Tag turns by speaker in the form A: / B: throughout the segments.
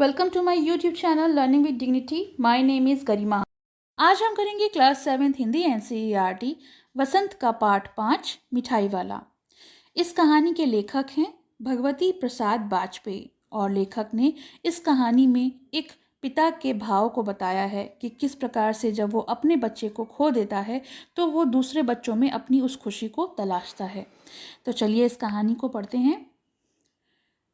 A: Welcome to my YouTube channel learning with dignity. My name is Garima. आज हम करेंगे class 7 Hindi NCERT वसंत का पाठ 5 मिठाई वाला। इस कहानी के लेखक हैं भगवती प्रसाद वाजपेयी और लेखक ने इस कहानी में एक पिता के भाव को बताया है कि किस प्रकार से जब वो अपने बच्चे को खो देता है तो वो दूसरे बच्चों में अपनी उस खुशी को तलाशता है। तो चलिए इस कहानी को पढ़ते हैं।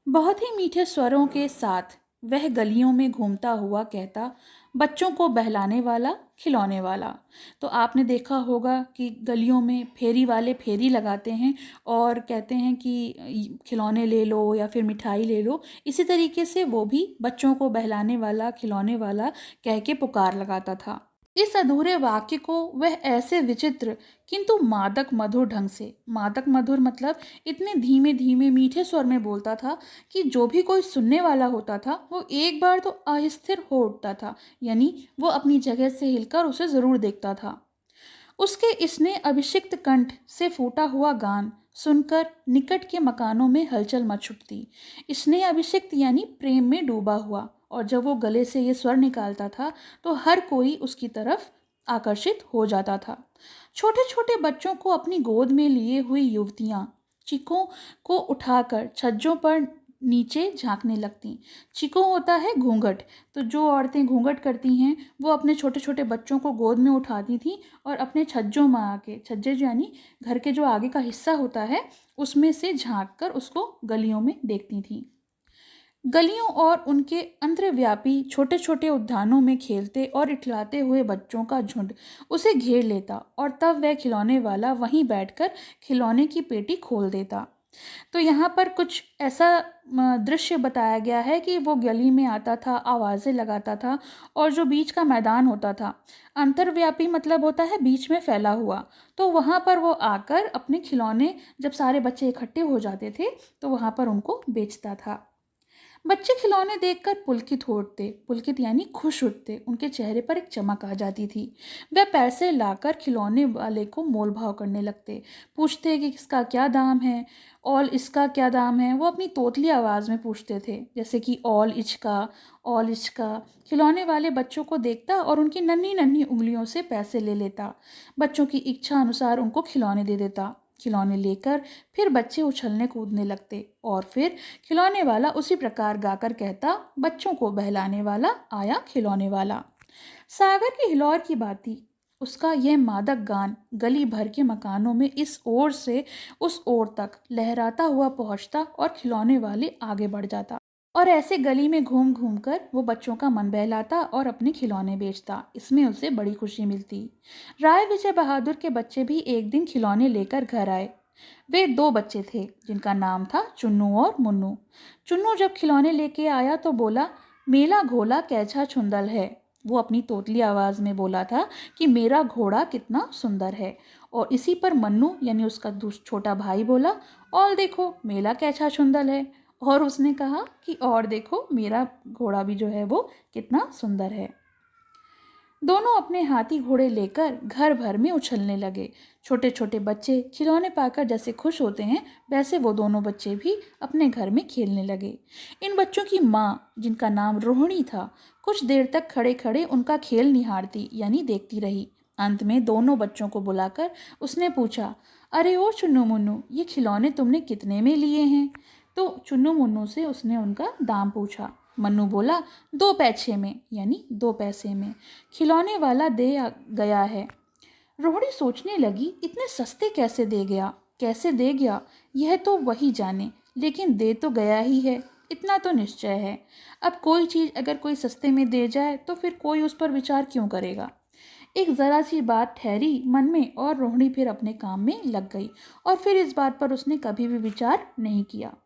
A: बहुत ही मीठे स्वरों के साथ वह गलियों में घूमता हुआ कहता, बच्चों को बहलाने वाला, खिलौने वाला। तो आपने देखा होगा कि गलियों में फेरी वाले फेरी लगाते हैं और कहते हैं कि खिलौने ले लो या फिर मिठाई ले लो। इसी तरीके से वो भी बच्चों को बहलाने वाला, खिलौने वाला कह के पुकार लगाता था। इस अधूरे वाक्य को वह ऐसे विचित्र किंतु मादक मधुर ढंग से, मादक मधुर मतलब इतने धीमे धीमे मीठे स्वर में बोलता था कि जो भी कोई सुनने वाला होता था वो एक बार तो अस्थिर हो उठता था, यानी वो अपनी जगह से हिलकर उसे ज़रूर देखता था। उसके स्नेह अभिषिक्त कंठ से फूटा हुआ गान सुनकर निकट के मकानों में हलचल मच उठती। स्नेह अभिषिक्त यानी प्रेम में डूबा हुआ, और जब वो गले से ये स्वर निकालता था तो हर कोई उसकी तरफ आकर्षित हो जाता था। छोटे छोटे बच्चों को अपनी गोद में लिए हुई युवतियां चिकों को उठाकर छज्जों पर नीचे झांकने लगती। चिको होता है घूंघट। तो जो औरतें घूंघट करती हैं वो अपने छोटे छोटे बच्चों को गोद में उठाती थीं और अपने छज्जों में आके, छज्जे यानी घर के जो आगे का हिस्सा होता है उसमें से झांक कर उसको गलियों में देखती थीं। गलियों और उनके अंतर्व्यापी छोटे छोटे उद्यानों में खेलते और इठलाते हुए बच्चों का झुंड उसे घेर लेता और तब वह खिलौने वाला वहीं बैठकर खिलौने की पेटी खोल देता। तो यहाँ पर कुछ ऐसा दृश्य बताया गया है कि वो गली में आता था, आवाज़ें लगाता था और जो बीच का मैदान होता था, अंतर्व्यापी मतलब होता है बीच में फैला हुआ, तो वहाँ पर वो आकर अपने खिलौने, जब सारे बच्चे इकट्ठे हो जाते थे तो वहाँ पर उनको बेचता था। बच्चे खिलौने देखकर पुलकित हो उठते, पुलकित यानी खुश उठते, उनके चेहरे पर एक चमक आ जाती थी। वह पैसे लाकर खिलौने वाले को मोल भाव करने लगते, पूछते कि किसका क्या दाम है और इसका क्या दाम है। वो अपनी तोतली आवाज़ में पूछते थे, जैसे कि ऑल इचका, ऑल इचका। खिलौने वाले बच्चों को देखता और उनकी नन्ही नन्ही उंगलियों से पैसे ले लेता। बच्चों की इच्छा अनुसार उनको खिलौने दे देता। खिलौने लेकर फिर बच्चे उछलने कूदने लगते और फिर खिलौने वाला उसी प्रकार गाकर कहता, बच्चों को बहलाने वाला आया खिलौने वाला। सागर की हिलौर की बाती उसका यह मादक गान गली भर के मकानों में इस ओर से उस ओर तक लहराता हुआ पहुंचता और खिलौने वाले आगे बढ़ जाता और ऐसे गली में घूम घूम कर वो बच्चों का मन बहलाता और अपने खिलौने बेचता। इसमें उसे बड़ी खुशी मिलती। राय विजय बहादुर के बच्चे भी एक दिन खिलौने लेकर घर आए। वे दो बच्चे थे जिनका नाम था चुन्नू और मुन्नू। चुन्नू जब खिलौने लेके आया तो बोला, मेला घोला कैसा छुंदल है। वो अपनी तोतली आवाज़ में बोला था कि मेरा घोड़ा कितना सुंदर है। और इसी पर मन्नू यानी उसका छोटा भाई बोला, और देखो मेला कैसा छुंदल है। और उसने कहा कि और देखो मेरा घोड़ा भी जो है वो कितना सुंदर है। दोनों अपने हाथी घोड़े लेकर घर भर में उछलने लगे। छोटे छोटे बच्चे खिलौने पाकर जैसे खुश होते हैं वैसे वो दोनों बच्चे भी अपने घर में खेलने लगे। इन बच्चों की माँ, जिनका नाम रोहिणी था, कुछ देर तक खड़े खड़े उनका खेल निहारती यानी देखती रही। अंत में दोनों बच्चों को बुलाकर उसने पूछा, अरे ओ चुन्नू मुन्नू, ये खिलौने तुमने कितने में लिए हैं। तो चुन्नू मुन्नू से उसने उनका दाम पूछा। मन्नू बोला, 2 पैसे में यानी 2 पैसे में। खिलौने वाला गया है। रोहिणी सोचने लगी, इतने सस्ते कैसे दे गया, कैसे दे गया, यह तो वही जाने, लेकिन दे तो गया ही है, इतना तो निश्चय है। अब कोई चीज़ अगर कोई सस्ते में दे जाए तो फिर कोई उस पर विचार क्यों करेगा। एक ज़रा सी बात ठहरी मन में और रोहिणी फिर अपने काम में लग गई और फिर इस बात पर उसने कभी भी विचार नहीं किया।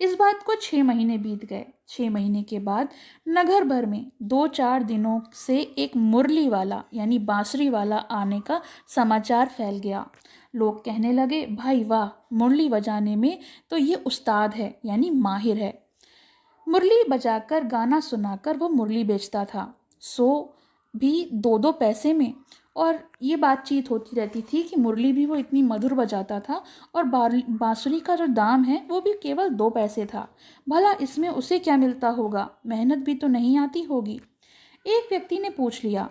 A: इस बात को 6 महीने बीत गए। 6 महीने के बाद नगर भर में 2-4 दिनों से एक मुरली वाला यानी बांसुरी वाला आने का समाचार फैल गया। लोग कहने लगे, भाई वाह, मुरली बजाने में तो ये उस्ताद है यानी माहिर है। मुरली बजाकर गाना सुनाकर वो मुरली बेचता था, सो भी 2-2 पैसे में। और ये बातचीत होती रहती थी कि मुरली भी वो इतनी मधुर बजाता था और बांसुरी का जो दाम है वो भी केवल 2 पैसे था। भला इसमें उसे क्या मिलता होगा, मेहनत भी तो नहीं आती होगी। एक व्यक्ति ने पूछ लिया,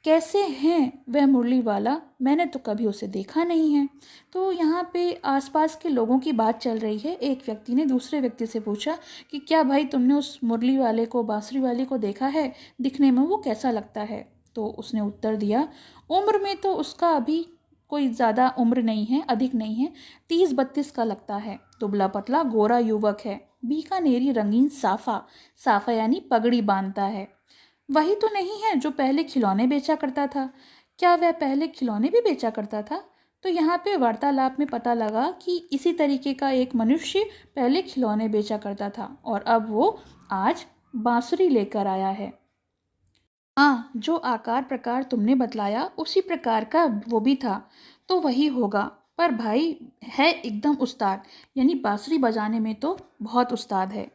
A: कैसे हैं वह मुरली वाला, मैंने तो कभी उसे देखा नहीं है। तो यहाँ पे आसपास के लोगों की बात चल रही है। एक व्यक्ति ने दूसरे व्यक्ति से पूछा कि क्या भाई तुमने उस मुरली वाले को, बांसुरी वाले को देखा है, दिखने में वो कैसा लगता है। तो उसने उत्तर दिया, उम्र में तो उसका अभी कोई ज़्यादा उम्र नहीं है, अधिक नहीं है, 30-32 का लगता है, दुबला पतला गोरा युवक है, बीकानेरी रंगीन साफा, साफा यानी पगड़ी बांधता है। वही तो नहीं है जो पहले खिलौने बेचा करता था। क्या वह पहले खिलौने भी बेचा करता था। तो यहाँ पे वार्तालाप में पता लगा कि इसी तरीके का एक मनुष्य पहले खिलौने बेचा करता था और अब वो आज बांसुरी लेकर आया है। हाँ, जो आकार प्रकार तुमने बतलाया उसी प्रकार का वो भी था, तो वही होगा। पर भाई है एकदम उस्ताद, यानी बांसुरी बजाने में तो बहुत उस्ताद है।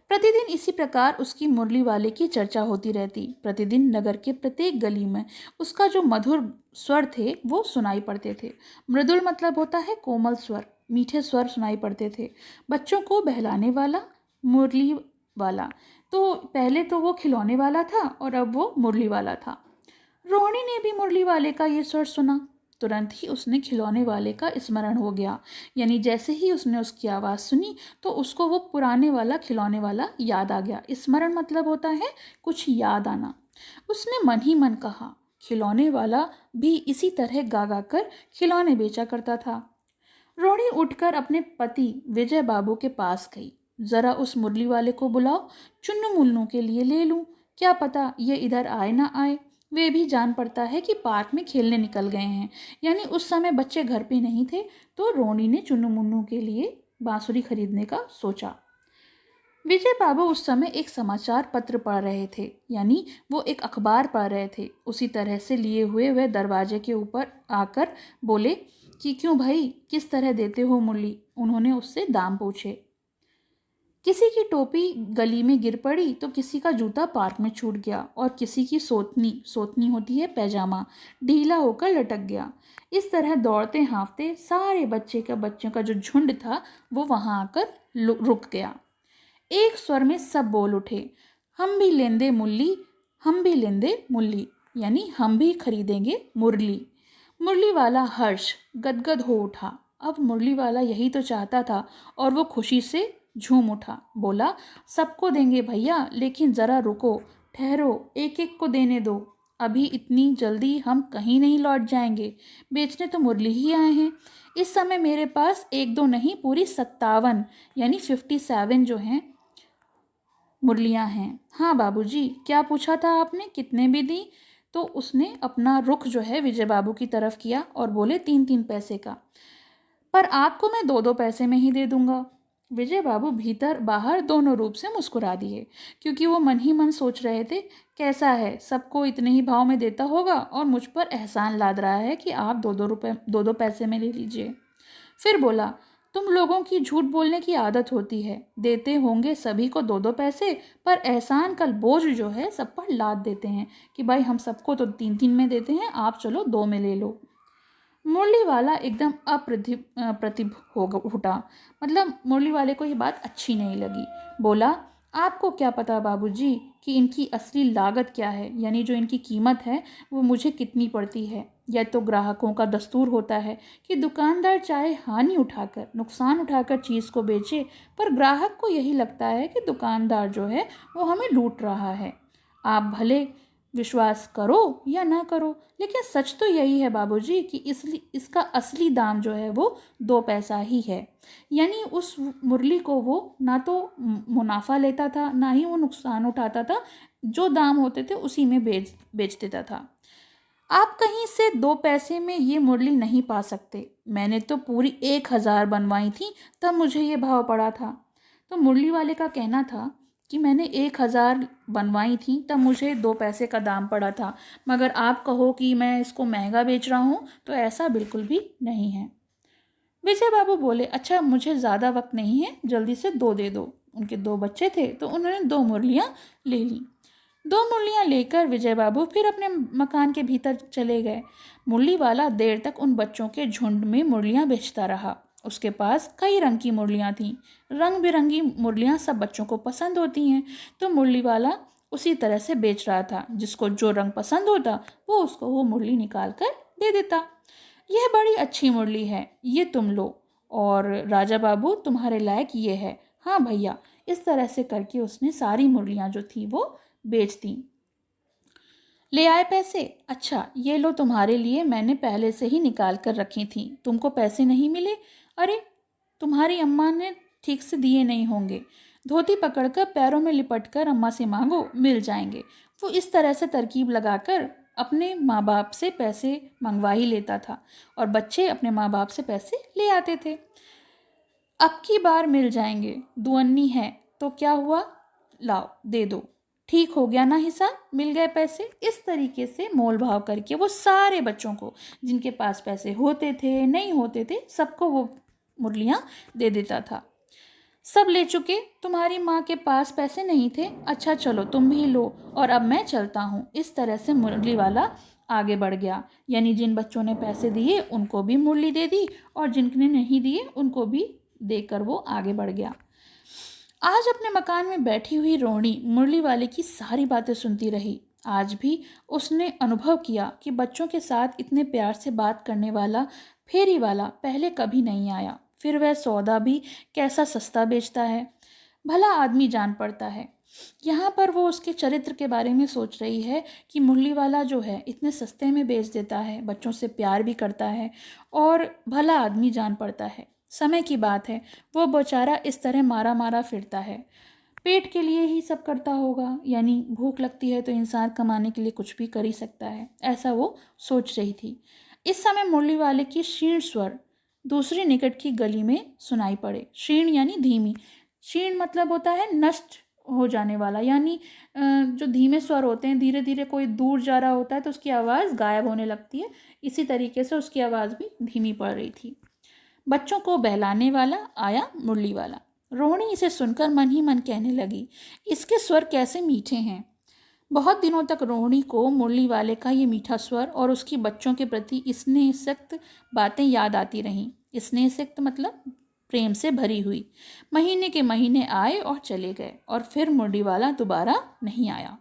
A: प्रतिदिन इसी प्रकार उसकी मुरली वाले की चर्चा होती रहती। प्रतिदिन नगर के प्रत्येक गली में उसका जो मधुर स्वर थे वो सुनाई पड़ते थे। मृदुल मतलब होता है कोमल स्वर, मीठे स्वर सुनाई पड़ते थे। बच्चों को बहलाने वाला, मुरली वाला। तो पहले तो वो खिलौने वाला था और अब वो मुरली वाला था। रोहिणी ने भी मुरली वाले का ये स्वर सुना। तुरंत ही उसने खिलौने वाले का स्मरण हो गया, यानी जैसे ही उसने उसकी आवाज़ सुनी तो उसको वो पुराने वाला खिलौने वाला याद आ गया। स्मरण मतलब होता है कुछ याद आना। उसने मन ही मन कहा, खिलौने वाला भी इसी तरह गा गा कर खिलौने बेचा करता था। रोहिणी उठकर अपने पति विजय बाबू के पास गई। जरा उस मुरली वाले को बुलाओ, चुन्नू मुन्नू के लिए ले लूं, क्या पता ये इधर आए ना आए। वे भी जान पड़ता है कि पार्क में खेलने निकल गए हैं, यानी उस समय बच्चे घर पे नहीं थे। तो रोहिणी ने चुन्नू मुन्नू के लिए बांसुरी खरीदने का सोचा। विजय बाबू उस समय एक समाचार पत्र पढ़ रहे थे, यानी वो एक अखबार पढ़ रहे थे। उसी तरह से लिए हुए वह दरवाजे के ऊपर आकर बोले कि क्यों भाई, किस तरह देते हो मुरली। उन्होंने उससे दाम पूछे। किसी की टोपी गली में गिर पड़ी तो किसी का जूता पार्क में छूट गया और किसी की सोतनी, सोतनी होती है पैजामा, ढीला होकर लटक गया। इस तरह दौड़ते हाँफते सारे बच्चों का जो झुंड था वो वहां आकर रुक गया। एक स्वर में सब बोल उठे, हम भी लेंदे मुरली, हम भी लेंदे मुरली, यानी हम भी खरीदेंगे मुरली। मुरली वाला हर्ष गदगद हो उठा। अब मुरली वाला यही तो चाहता था और वो खुशी से झूम उठा। बोला, सबको देंगे भैया, लेकिन ज़रा रुको, ठहरो, एक एक को देने दो। अभी इतनी जल्दी हम कहीं नहीं लौट जाएंगे, बेचने तो मुरली ही आए हैं। इस समय मेरे पास एक दो नहीं, पूरी 57 यानी 57 जो हैं मुरलियाँ हैं। हाँ बाबूजी, क्या पूछा था आपने, कितने में दी। तो उसने अपना रुख जो है विजय बाबू की तरफ किया और बोले 3-3 पैसे का। पर आपको मैं 2-2 पैसे में ही दे दूंगा। विजय बाबू भीतर बाहर दोनों रूप से मुस्कुरा दिए, क्योंकि वो मन ही मन सोच रहे थे, कैसा है, सबको इतने ही भाव में देता होगा और मुझ पर एहसान लाद रहा है कि आप 2-2 पैसे में ले लीजिए। फिर बोला, तुम लोगों की झूठ बोलने की आदत होती है, देते होंगे सभी को 2-2 पैसे, पर एहसान का बोझ जो है सब पर लाद देते हैं कि भाई हम सबको तो 3-3 में देते हैं, आप चलो 2 में ले लो। मुरली वाला एकदम प्रतिभ हो उठा। मतलब मुरली वाले को ये बात अच्छी नहीं लगी। बोला, आपको क्या पता बाबूजी कि इनकी असली लागत क्या है, यानी जो इनकी कीमत है वो मुझे कितनी पड़ती है। यह तो ग्राहकों का दस्तूर होता है कि दुकानदार चाहे हानि उठाकर, नुकसान उठाकर चीज़ को बेचे, पर ग्राहक को यही लगता है कि दुकानदार जो है वो हमें लूट रहा है। आप भले विश्वास करो या ना करो, लेकिन सच तो यही है बाबूजी कि इसका असली दाम जो है वो 2 पैसा ही है। यानी उस मुरली को वो ना तो मुनाफा लेता था, ना ही वो नुकसान उठाता था, जो दाम होते थे उसी में बेच देता था। आप कहीं से 2 पैसे में ये मुरली नहीं पा सकते। मैंने तो पूरी 1000 बनवाई थी, तब मुझे ये भाव पड़ा था। तो मुरली वाले का कहना था कि मैंने 1000 बनवाई थी, तब मुझे 2 पैसे का दाम पड़ा था, मगर आप कहो कि मैं इसको महंगा बेच रहा हूँ तो ऐसा बिल्कुल भी नहीं है। विजय बाबू बोले, अच्छा मुझे ज़्यादा वक्त नहीं है, जल्दी से 2 दे दो। उनके 2 बच्चे थे तो उन्होंने 2 मुरलियाँ ले लीं। 2 मुरलियां लेकर विजय बाबू फिर अपने मकान के भीतर चले गए। मुरली वाला देर तक उन बच्चों के झुंड में मुरलियां बेचता रहा। उसके पास कई रंग की मुरलियां थीं। रंग बिरंगी मुरलियां सब बच्चों को पसंद होती हैं, तो मुरली वाला उसी तरह से बेच रहा था। जिसको जो रंग पसंद होता वो उसको वो मुरली निकाल कर दे देता। यह बड़ी अच्छी मुरली है, ये तुम लो, और राजा बाबू तुम्हारे लायक ये है। हाँ भैया, इस तरह से करके उसने सारी मुरलियां जो थी वो बेच दी। ले आए पैसे? अच्छा, ये लो तुम्हारे लिए, मैंने पहले से ही निकाल कर रखी थी। तुमको पैसे नहीं मिले? अरे, तुम्हारी अम्मा ने ठीक से दिए नहीं होंगे। धोती पकड़कर पैरों में लिपटकर अम्मा से मांगो, मिल जाएंगे। वो इस तरह से तरकीब लगाकर अपने माँ बाप से पैसे मंगवा ही लेता था, और बच्चे अपने माँ बाप से पैसे ले आते थे। अब की बार मिल जाएंगे, दुअन्नी है तो क्या हुआ, लाओ दे दो, ठीक हो गया ना हिसाब, मिल गए पैसे। इस तरीके से मोल भाव करके वो सारे बच्चों को, जिनके पास पैसे होते थे नहीं होते थे, सबको वो मुरलियां दे देता था। सब ले चुके, तुम्हारी माँ के पास पैसे नहीं थे? अच्छा चलो तुम भी लो, और अब मैं चलता हूँ। इस तरह से मुरली वाला आगे बढ़ गया। यानी जिन बच्चों ने पैसे दिए उनको भी मुरली दे दी, और जिनने नहीं दिए उनको भी देकर वो आगे बढ़ गया। आज अपने मकान में बैठी हुई रोहिणी मुरली वाले की सारी बातें सुनती रही। आज भी उसने अनुभव किया कि बच्चों के साथ इतने प्यार से बात करने वाला फेरी वाला पहले कभी नहीं आया। फिर वह सौदा भी कैसा सस्ता बेचता है, भला आदमी जान पड़ता है। यहाँ पर वो उसके चरित्र के बारे में सोच रही है कि मुरली वाला जो है इतने सस्ते में बेच देता है, बच्चों से प्यार भी करता है, और भला आदमी जान पड़ता है। समय की बात है, वो बेचारा इस तरह मारा मारा फिरता है। पेट के लिए ही सब करता होगा, यानी भूख लगती है तो इंसान कमाने के लिए कुछ भी कर ही सकता है, ऐसा वो सोच रही थी। इस समय मुरली वाले की क्षीण स्वर दूसरी निकट की गली में सुनाई पड़े। क्षीण यानी धीमी, क्षीण मतलब होता है नष्ट हो जाने वाला, यानी जो धीमे स्वर होते हैं, धीरे धीरे कोई दूर जा रहा होता है तो उसकी आवाज़ गायब होने लगती है। इसी तरीके से उसकी आवाज़ भी धीमी पड़ रही थी। बच्चों को बहलाने वाला आया मुरली वाला। रोहिणी इसे सुनकर मन ही मन कहने लगी, इसके स्वर कैसे मीठे हैं। बहुत दिनों तक रोहिणी को मुरली वाले का ये मीठा स्वर और उसकी बच्चों के प्रति स्नेहसिक्त बातें याद आती रहीं। स्नेहसिक्त मतलब प्रेम से भरी हुई। महीने के महीने आए और चले गए, और फिर मुरली वाला दोबारा नहीं आया।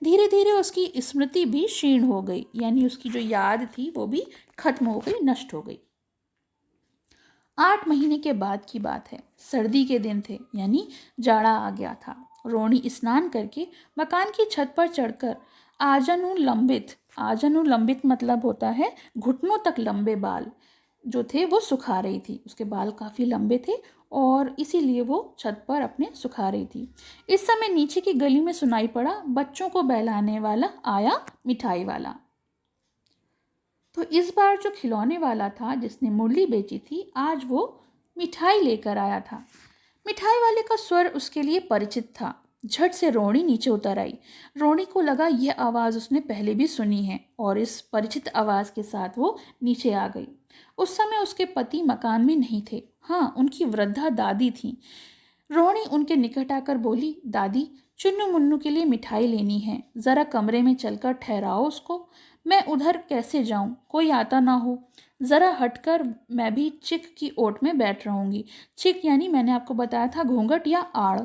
A: धीरे धीरे उसकी स्मृति भी क्षीण हो गई, यानी उसकी जो याद थी वो भी खत्म हो गई, नष्ट हो गई। 8 महीने के बाद की बात है। सर्दी के दिन थे, यानी जाड़ा आ गया था। रोहिणी स्नान करके मकान की छत पर चढ़कर आजानुलंबित मतलब होता है घुटनों तक लंबे बाल जो थे वो सुखा रही थी। उसके बाल काफ़ी लंबे थे और इसीलिए वो छत पर अपने सुखा रही थी। इस समय नीचे की गली में सुनाई पड़ा, बच्चों को बहलाने वाला आया मिठाई वाला। तो इस बार जो खिलौने वाला था जिसने मुरली बेची थी, आज वो मिठाई लेकर आया था। मिठाई वाले का स्वर उसके लिए परिचित था। झट से रोहिणी नीचे उतर आई। रोहिणी को लगा यह आवाज़ उसने पहले भी सुनी है, और इस परिचित आवाज़ के साथ वो नीचे आ गई। उस समय उसके पति मकान में नहीं थे। हाँ, उनकी वृद्धा दादी थी। रोहिणी उनके निकट आकर बोली, दादी, चुन्नू मुन्नू के लिए मिठाई लेनी है, ज़रा कमरे में चलकर ठहराओ उसको। मैं उधर कैसे जाऊं, कोई आता ना हो। ज़रा हटकर मैं भी चिक की ओट में बैठ रहूंगी। चिक यानी मैंने आपको बताया था घूंघट या आड़।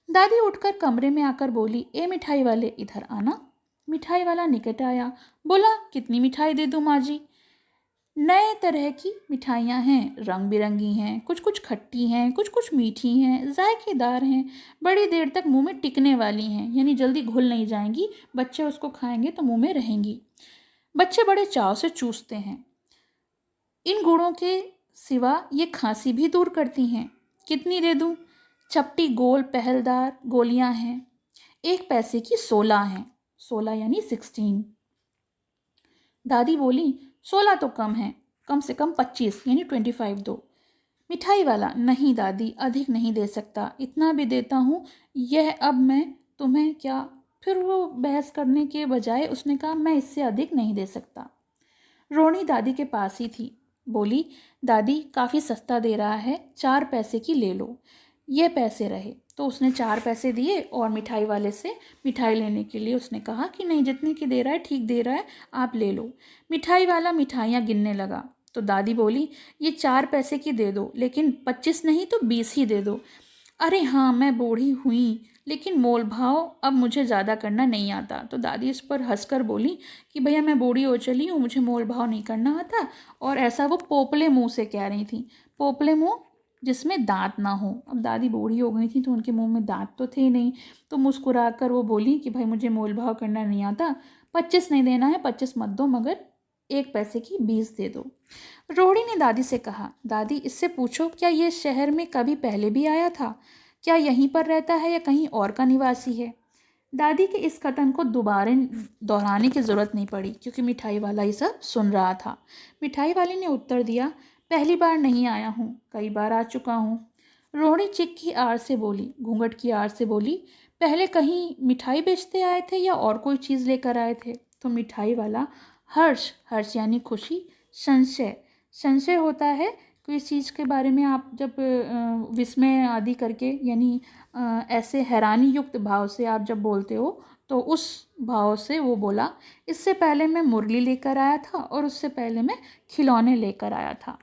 A: दादी उठकर कमरे में आकर बोली, ए मिठाई वाले, इधर आना। मिठाई वाला निकट आया, बोला, कितनी मिठाई दे दूं माँ जी? नए तरह की मिठाइयाँ हैं, रंग बिरंगी हैं, कुछ कुछ खट्टी हैं, कुछ कुछ मीठी हैं, जायकेदार हैं, बड़ी देर तक मुंह में टिकने वाली हैं, यानी जल्दी घुल नहीं जाएंगी। बच्चे उसको खाएंगे तो मुंह में रहेंगी। बच्चे बड़े चाव से चूसते हैं। इन गुणों के सिवा ये खांसी भी दूर करती हैं। कितनी दे दूं? चपटी गोल पहलदार गोलियां हैं, 1 पैसे की 16 हैं। 16 यानी 16। दादी बोली, 16 तो कम है, कम से कम 25 यानी 25 दो। मिठाई वाला, नहीं दादी, अधिक नहीं दे सकता, इतना भी देता हूँ। यह अब मैं तुम्हें क्या। फिर वो बहस करने के बजाय उसने कहा, मैं इससे अधिक नहीं दे सकता। रोहिणी दादी के पास ही थी। बोली, दादी काफ़ी सस्ता दे रहा है, 4 पैसे की ले लो। ये पैसे रहे। तो उसने 4 पैसे दिए और मिठाई वाले से मिठाई लेने के लिए उसने कहा कि नहीं, जितने की दे रहा है ठीक दे रहा है, आप ले लो। मिठाई वाला मिठाइयाँ गिनने लगा। तो दादी बोली, ये 4 पैसे की दे दो, लेकिन 25 नहीं तो 20 ही दे दो। अरे हाँ, मैं बूढ़ी हुई, लेकिन मोल भाव अब मुझे ज़्यादा करना नहीं आता। तो दादी इस पर हंसकर बोली कि भैया मैं बूढ़ी हो चली हूँ, मुझे मोल भाव नहीं करना आता। और ऐसा वो पोपले मुंह से कह रही थी, पोपले मुंह जिसमें दांत ना हो। अब दादी बूढ़ी हो गई थी तो उनके मुंह में दांत तो थे नहीं। तो मुस्कुरा कर वो बोली कि भाई मुझे मोल भाव करना नहीं आता, 25 नहीं देना है, 25 मत दो, मगर 1 पैसे की 20 दे दो। रोड़ी ने दादी से कहा, दादी इससे पूछो क्या ये शहर में कभी पहले भी आया था, क्या यहीं पर रहता है या कहीं और का निवासी है। दादी के इस कथन को दोबारा दोहराने की ज़रूरत नहीं पड़ी, क्योंकि मिठाई वाला ये सब सुन रहा था। मिठाई वाले ने उत्तर दिया, पहली बार नहीं आया हूँ, कई बार आ चुका हूँ। रोहिणी चिक की आड़ से बोली, घूंघट की आड़ से बोली, पहले कहीं मिठाई बेचते आए थे या और कोई चीज़ लेकर आए थे। तो मिठाई वाला हर्ष, हर्ष यानी खुशी, संशय, संशय होता है कोई चीज़ के बारे में आप जब विस्मय आदि करके, यानी ऐसे हैरानी युक्त भाव से आप जब बोलते हो, तो उस भाव से वो बोला, इससे पहले मैं मुरली लेकर आया था और उससे पहले मैं खिलौने लेकर आया था।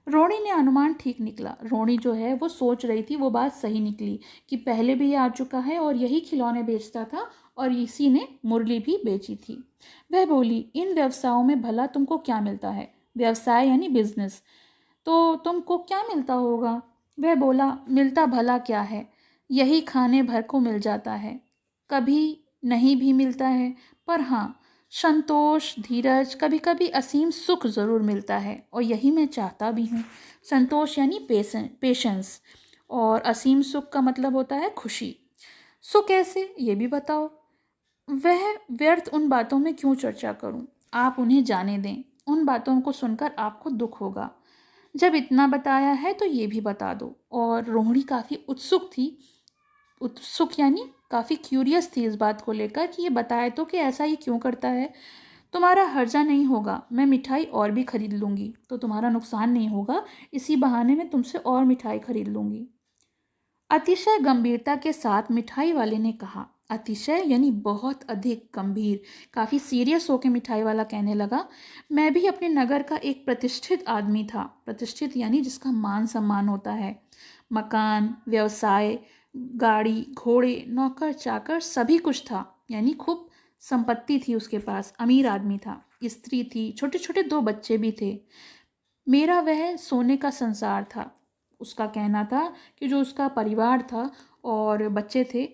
A: रोणी ने अनुमान ठीक निकला। रोणी जो है वो सोच रही थी, वो बात सही निकली कि पहले भी आ चुका है और यही खिलौने बेचता था और इसी ने मुरली भी बेची थी। वह बोली, इन व्यवसायों में भला तुमको क्या मिलता है। व्यवसाय यानी बिजनेस। तो तुमको क्या मिलता होगा। वह बोला, मिलता भला क्या है, यही खाने भर को मिल जाता है, कभी नहीं भी मिलता है, पर हाँ संतोष, धीरज, कभी कभी असीम सुख ज़रूर मिलता है और यही मैं चाहता भी हूँ। संतोष यानी पेशेंस, और असीम सुख का मतलब होता है खुशी। सुख कैसे, ये भी बताओ। वह व्यर्थ उन बातों में क्यों चर्चा करूं, आप उन्हें जाने दें, उन बातों को सुनकर आपको दुख होगा। जब इतना बताया है तो ये भी बता दो। और रोहिणी काफ़ी उत्सुक थी, उत्सुक यानी काफ़ी क्यूरियस थी इस बात को लेकर कि ये बताए तो कि ऐसा ये क्यों करता है। तुम्हारा हर्जा नहीं होगा, मैं मिठाई और भी खरीद लूँगी, तो तुम्हारा नुकसान नहीं होगा, इसी बहाने मैं तुमसे और मिठाई खरीद लूँगी। अतिशय गंभीरता के साथ मिठाई वाले ने कहा। अतिशय यानी बहुत अधिक गंभीर, काफ़ी सीरियस होकर मिठाई वाला कहने लगा, मैं भी अपने नगर का एक प्रतिष्ठित आदमी था। प्रतिष्ठित यानी जिसका मान सम्मान होता है। मकान, व्यवसाय, गाड़ी, घोड़े, नौकर चाकर सभी कुछ था, यानी खूब संपत्ति थी उसके पास, अमीर आदमी था। स्त्री थी, छोटे छोटे 2 बच्चे भी थे। मेरा वह सोने का संसार था। उसका कहना था कि जो उसका परिवार था और बच्चे थे,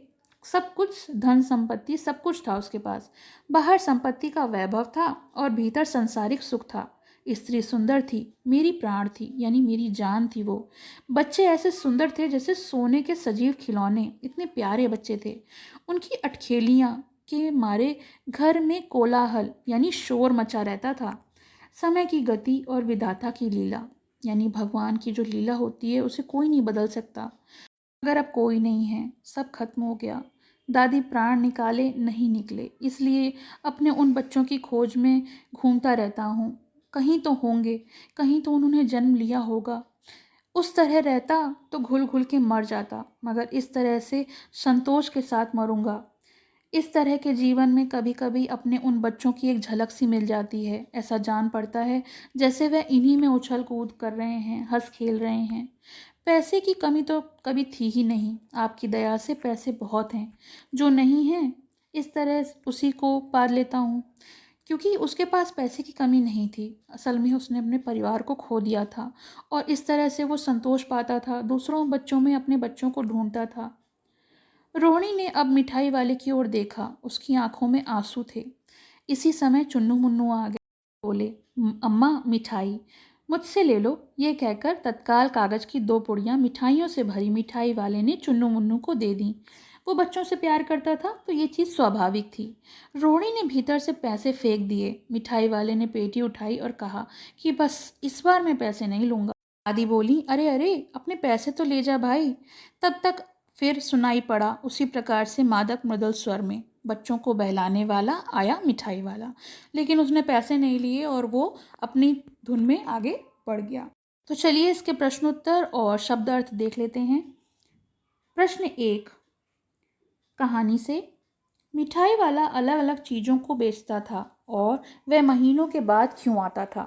A: सब कुछ, धन संपत्ति सब कुछ था उसके पास। बाहर संपत्ति का वैभव था और भीतर संसारिक सुख था। स्त्री सुंदर थी, मेरी प्राण थी, यानी मेरी जान थी वो। बच्चे ऐसे सुंदर थे जैसे सोने के सजीव खिलौने, इतने प्यारे बच्चे थे। उनकी अटखेलियाँ के मारे घर में कोलाहल यानी शोर मचा रहता था। समय की गति और विधाता की लीला, यानी भगवान की जो लीला होती है उसे कोई नहीं बदल सकता। अगर अब कोई नहीं है, सब खत्म हो गया। दादी प्राण निकाले नहीं निकले, इसलिए अपने उन बच्चों की खोज में घूमता रहता हूँ। कहीं तो होंगे, कहीं तो उन्होंने जन्म लिया होगा। उस तरह रहता तो घुल घुल के मर जाता, मगर इस तरह से संतोष के साथ मरूंगा। इस तरह के जीवन में कभी कभी अपने उन बच्चों की एक झलक सी मिल जाती है। ऐसा जान पड़ता है जैसे वह इन्हीं में उछल कूद कर रहे हैं, हंस खेल रहे हैं। पैसे की कमी तो कभी थी ही नहीं, आपकी दया से पैसे बहुत हैं। जो नहीं है, इस तरह उसी को पार लेता हूँ। क्योंकि उसके पास पैसे की कमी नहीं थी, असल में उसने अपने परिवार को खो दिया था और इस तरह से वो संतोष पाता था, दूसरों बच्चों में अपने बच्चों को ढूंढता था। रोहिणी ने अब मिठाई वाले की ओर देखा, उसकी आंखों में आंसू थे। इसी समय चुन्नू मुन्नू आ गए, बोले, अम्मा मिठाई मुझसे ले लो। ये कहकर तत्काल कागज की 2 पुड़ियाँ मिठाइयों से भरी मिठाई वाले ने चुन्नू मुन्नू को दे दी। वो बच्चों से प्यार करता था तो ये चीज़ स्वाभाविक थी। रोहिणी ने भीतर से पैसे फेंक दिए। मिठाई वाले ने पेटी उठाई और कहा कि बस इस बार मैं पैसे नहीं लूँगा। दादी बोली, अरे अरे, अपने पैसे तो ले जा भाई। तब तक फिर सुनाई पड़ा उसी प्रकार से मादक मृदुल स्वर में, बच्चों को बहलाने वाला आया मिठाई वाला। लेकिन उसने पैसे नहीं लिए और वो अपनी धुन में आगे बढ़ गया। तो चलिए इसके प्रश्नोत्तर और शब्दार्थ देख लेते हैं। प्रश्न 1 कहानी से। मिठाई वाला अलग अलग चीज़ों को बेचता था और वह महीनों के बाद क्यों आता था?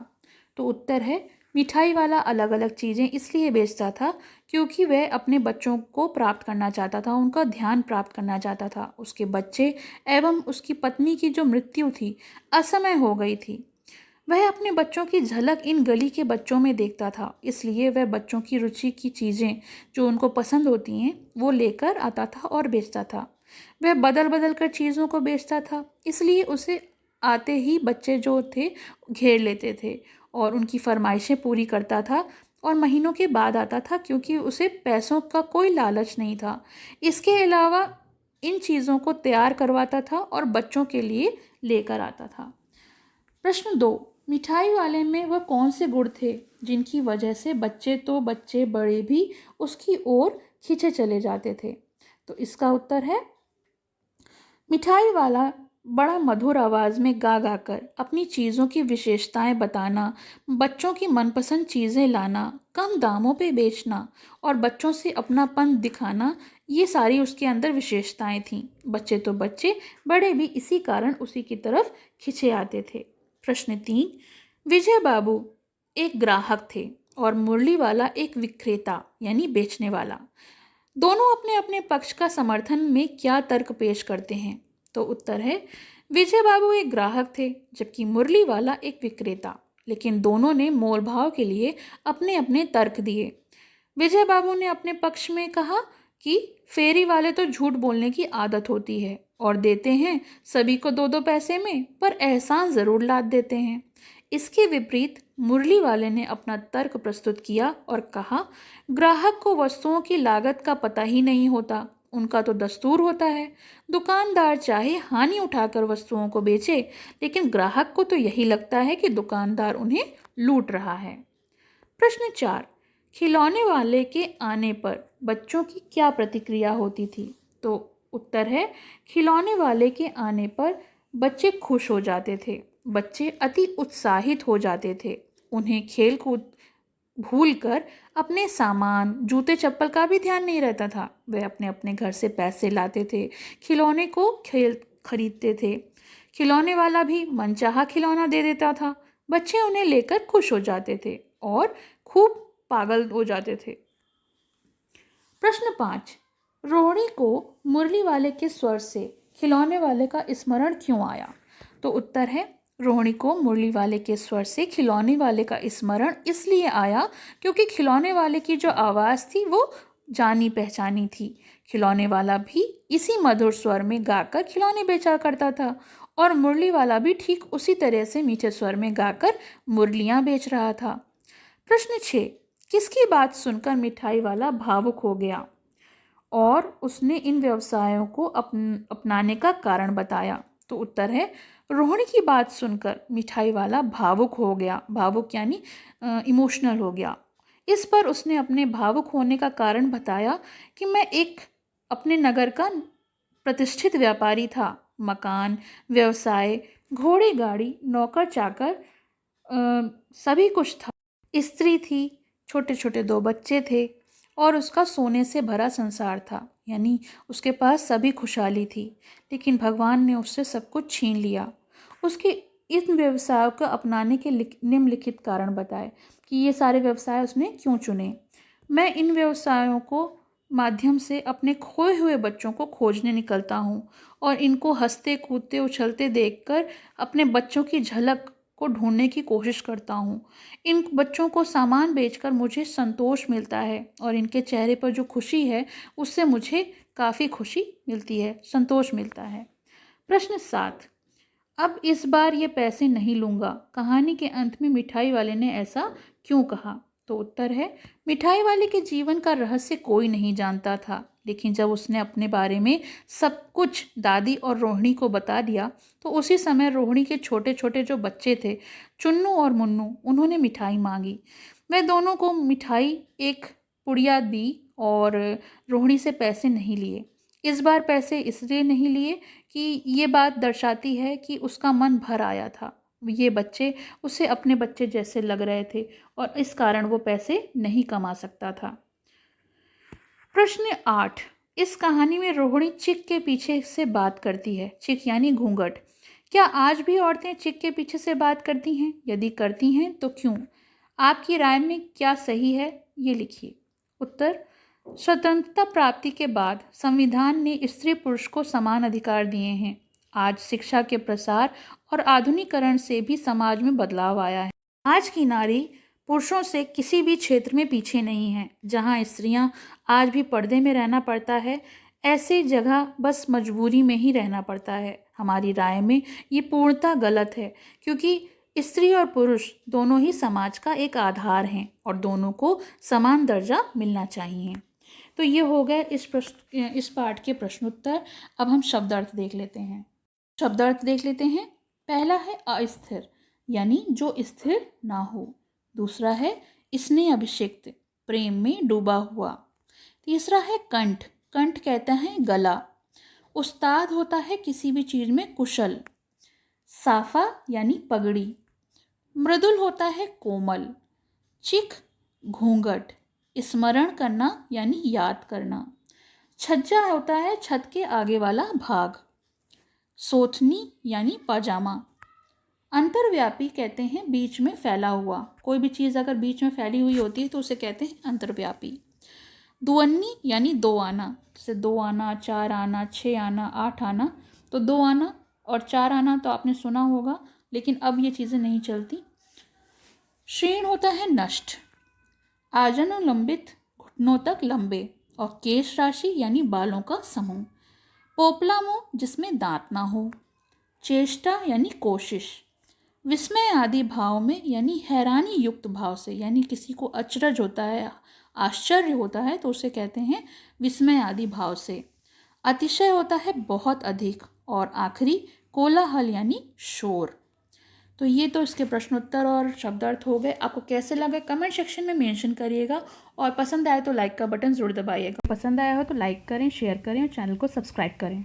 A: तो उत्तर है, मिठाई वाला अलग अलग चीज़ें इसलिए बेचता था क्योंकि वह अपने बच्चों को प्राप्त करना चाहता था, उनका ध्यान प्राप्त करना चाहता था। उसके बच्चे एवं उसकी पत्नी की जो मृत्यु थी, असमय हो गई थी। वह अपने बच्चों की झलक इन गली के बच्चों में देखता था, इसलिए वह बच्चों की रुचि की चीज़ें जो उनको पसंद होती हैं वो लेकर आता था और बेचता था। वह बदल बदल कर चीज़ों को बेचता था, इसलिए उसे आते ही बच्चे जो थे घेर लेते थे और उनकी फरमाइशें पूरी करता था और महीनों के बाद आता था क्योंकि उसे पैसों का कोई लालच नहीं था। इसके अलावा इन चीज़ों को तैयार करवाता था और बच्चों के लिए लेकर आता था। प्रश्न 2 मिठाई वाले में वह कौन से गुण थे जिनकी वजह से बच्चे बड़े भी उसकी ओर खींचे चले जाते थे? तो इसका उत्तर है, मिठाई वाला बड़ा मधुर आवाज़ में गा गा कर अपनी चीज़ों की विशेषताएं बताना, बच्चों की मनपसंद चीज़ें लाना, कम दामों पे बेचना और बच्चों से अपनापन दिखाना, ये सारी उसके अंदर विशेषताएं थीं। बच्चे बड़े भी इसी कारण उसी की तरफ खिंचे आते थे। प्रश्न 3 विजय बाबू एक ग्राहक थे और मुरली वाला एक विक्रेता यानी बेचने वाला। दोनों अपने अपने पक्ष का समर्थन में क्या तर्क पेश करते हैं? तो उत्तर है, विजय बाबू एक ग्राहक थे जबकि मुरली वाला एक विक्रेता, लेकिन दोनों ने मोल भाव के लिए अपने अपने तर्क दिए। विजय बाबू ने अपने पक्ष में कहा कि फेरी वाले तो झूठ बोलने की आदत होती है और देते हैं सभी को दो दो पैसे में, पर एहसान ज़रूर लाद देते हैं। इसके विपरीत मुरली वाले ने अपना तर्क प्रस्तुत किया और कहा, ग्राहक को वस्तुओं की लागत का पता ही नहीं होता, उनका तो दस्तूर होता है। दुकानदार चाहे हानि उठाकर वस्तुओं को बेचे, लेकिन ग्राहक को तो यही लगता है कि दुकानदार उन्हें लूट रहा है। प्रश्न 4 खिलौने वाले के आने पर बच्चों की क्या प्रतिक्रिया होती थी? तो उत्तर है, खिलौने वाले के आने पर बच्चे खुश हो जाते थे, बच्चे अति उत्साहित हो जाते थे। उन्हें खेल कूद भूलकर अपने सामान, जूते चप्पल का भी ध्यान नहीं रहता था। वे अपने अपने घर से पैसे लाते थे, खिलौने को खेल खरीदते थे। खिलौने वाला भी मनचाहा खिलौना दे देता था। बच्चे उन्हें लेकर खुश हो जाते थे और खूब पागल हो जाते थे। प्रश्न 5 रोहिणी को मुरली वाले के स्वर से खिलौने वाले का स्मरण क्यों आया? तो उत्तर है, रोहिणी को मुरली वाले के स्वर से खिलौने वाले का स्मरण इसलिए आया क्योंकि खिलौने वाले की जो आवाज़ थी वो जानी पहचानी थी। खिलौने वाला भी इसी मधुर स्वर में गाकर खिलौने बेचा करता था और मुरली वाला भी ठीक उसी तरह से मीठे स्वर में गाकर मुरलियाँ बेच रहा था। प्रश्न 6 किसकी बात सुनकर मिठाई वाला भावुक हो गया और उसने इन व्यवसायों को अपनाने का कारण बताया? तो उत्तर है, रोहिणी की बात सुनकर मिठाई वाला भावुक हो गया। भावुक यानी इमोशनल हो गया। इस पर उसने अपने भावुक होने का कारण बताया कि मैं एक अपने नगर का प्रतिष्ठित व्यापारी था। मकान, व्यवसाय, घोड़ी गाड़ी, नौकर चाकर सभी कुछ था। स्त्री थी, छोटे छोटे 2 बच्चे थे और उसका सोने से भरा संसार था, यानी उसके पास सभी खुशहाली थी। लेकिन भगवान ने उससे सब कुछ छीन लिया। उसके इन व्यवसायों को अपनाने के निम्नलिखित कारण बताए कि ये सारे व्यवसाय उसने क्यों चुने। मैं इन व्यवसायों को माध्यम से अपने खोए हुए बच्चों को खोजने निकलता हूँ और इनको हंसते कूदते उछलते देखकर अपने बच्चों की झलक को ढूंढने की कोशिश करता हूँ। इन बच्चों को सामान बेचकर मुझे संतोष मिलता है और इनके चेहरे पर जो खुशी है उससे मुझे काफ़ी खुशी मिलती है, संतोष मिलता है। प्रश्न 7 अब इस बार ये पैसे नहीं लूँगा, कहानी के अंत में मिठाई वाले ने ऐसा क्यों कहा? तो उत्तर है, मिठाई वाले के जीवन का रहस्य कोई नहीं जानता था, लेकिन जब उसने अपने बारे में सब कुछ दादी और रोहिणी को बता दिया तो उसी समय रोहिणी के छोटे छोटे जो बच्चे थे, चुन्नू और मुन्नू, उन्होंने मिठाई मांगी। वे दोनों को मिठाई एक पुड़िया दी और रोहिणी से पैसे नहीं लिए। इस बार पैसे इसलिए नहीं लिए कि ये बात दर्शाती है कि उसका मन भर आया था। ये बच्चे उसे अपने बच्चे जैसे लग रहे थे और इस कारण वो पैसे नहीं कमा सकता था। प्रश्न 8 इस कहानी में रोहिणी चिक के पीछे से बात करती है। चिक यानी घूंघट। क्या आज भी औरतें चिक के पीछे से बात करती हैं? यदि करती हैं तो क्यों? आपकी राय में क्या सही है, ये लिखिए। उत्तर, स्वतंत्रता प्राप्ति के बाद संविधान ने स्त्री पुरुष को समान अधिकार दिए हैं। आज शिक्षा के प्रसार और आधुनिकीकरण से भी समाज में बदलाव आया है। आज की नारी पुरुषों से किसी भी क्षेत्र में पीछे नहीं है। जहाँ स्त्रियाँ आज भी पर्दे में रहना पड़ता है, ऐसे जगह बस मजबूरी में ही रहना पड़ता है। हमारी राय में ये पूर्णतः गलत है, क्योंकि स्त्री और पुरुष दोनों ही समाज का एक आधार हैं और दोनों को समान दर्जा मिलना चाहिए। तो ये हो गया इस पाठ के प्रश्नोत्तर। अब हम शब्दार्थ देख लेते हैं। पहला है अस्थिर, यानी जो स्थिर ना हो। दूसरा है स्नेह अभिषिक्त, प्रेम में डूबा हुआ। तीसरा है कंठ, कंठ कहता है गला। उस्ताद होता है किसी भी चीज में कुशल। साफा यानी पगड़ी। मृदुल होता है कोमल। चिक घूंघट। स्मरण करना यानी याद करना। छज्जा होता है छत के आगे वाला भाग। सोथनी यानी पाजामा। अंतर्व्यापी कहते हैं बीच में फैला हुआ। कोई भी चीज़ अगर बीच में फैली हुई होती है तो उसे कहते हैं अंतर्व्यापी। दुअन्नी यानी दो आना, जैसे 2 आना, 4 आना, 6 आना, 8 आना। तो 2 आना और 4 आना तो आपने सुना होगा, लेकिन अब ये चीज़ें नहीं चलती। क्षीण होता है नष्ट। आजनुलंबित घुटनों तक लंबे। और केश राशि यानी बालों का समूह। पोपला मुंह जिसमें दांत ना हो। चेष्टा यानी कोशिश। विस्मय आदि भाव में यानी हैरानी युक्त भाव से, यानी किसी को अचरज होता है, आश्चर्य होता है तो उसे कहते हैं विस्मय आदि भाव से। अतिशय होता है बहुत अधिक। और आखिरी कोलाहल यानी शोर। तो ये तो इसके प्रश्नोत्तर और शब्दार्थ हो गए। आपको कैसे लगे कमेंट सेक्शन में मेंशन करिएगा, और पसंद आए तो लाइक का बटन जरूर दबाइएगा। पसंद आया हो तो लाइक करें, शेयर करें और चैनल को सब्सक्राइब करें।